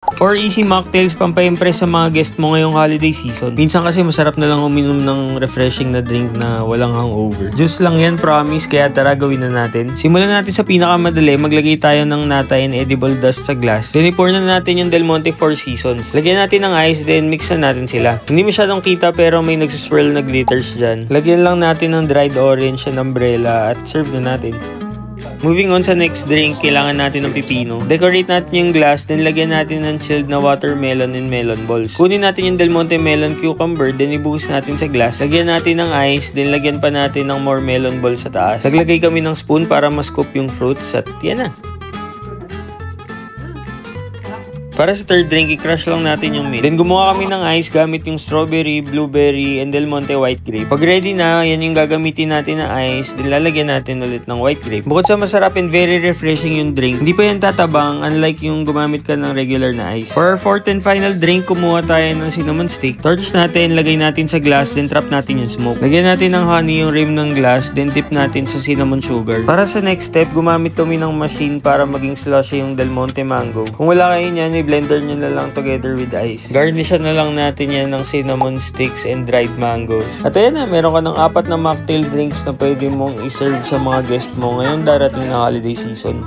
For easy mocktails, pampaimpress sa mga guest mo ngayong holiday season. Minsan kasi masarap na lang uminom ng refreshing na drink na walang hangover. Juice lang yan, promise, kaya tara gawin na natin. Simulan natin sa pinakamadali, maglagay tayo ng nata and edible dust sa glass. Then i-pour na natin yung Del Monte 4 Seasons. Lagyan natin ng ice, then mix na natin sila. Hindi masyadong kita pero may nagsiswirl na glitters dyan. Lagyan lang natin ng dried orange and umbrella at serve na natin. Moving on sa next drink, kailangan natin ng pipino. Decorate natin yung glass, then lagyan natin ng chilled na watermelon and melon balls. Kunin natin yung Del Monte melon cucumber, then ibuhos natin sa glass. Lagyan natin ng ice, then lagyan pa natin ng more melon balls sa taas. Naglagay kami ng spoon para ma-scoop yung fruits at yan na. Para sa third drink, i-crush lang natin yung milk. Then gumawa kami ng ice gamit yung strawberry, blueberry, and Del Monte white grape. Pag ready na, yan yung gagamitin natin na ice. Then lalagyan natin ulit ng white grape. Bukod sa masarap and very refreshing yung drink, hindi pa yan tatabang unlike yung gumamit ka ng regular na ice. For our fourth and final drink, kumuha tayo ng cinnamon stick. Torch natin, lagay natin sa glass, then trap natin yung smoke. Lagyan natin ng honey yung rim ng glass, then dip natin sa cinnamon sugar. Para sa next step, gumamit kami ng machine para maging slushy yung Del Monte mango. Kung wala kayo niyan, blender nyo na lang together with ice. Garnishan na lang natin yan ng cinnamon sticks and dried mangoes. At ayan na, meron ka ng 4 na mocktail drinks na pwede mong iserve sa mga guest mo ngayong darating na holiday season.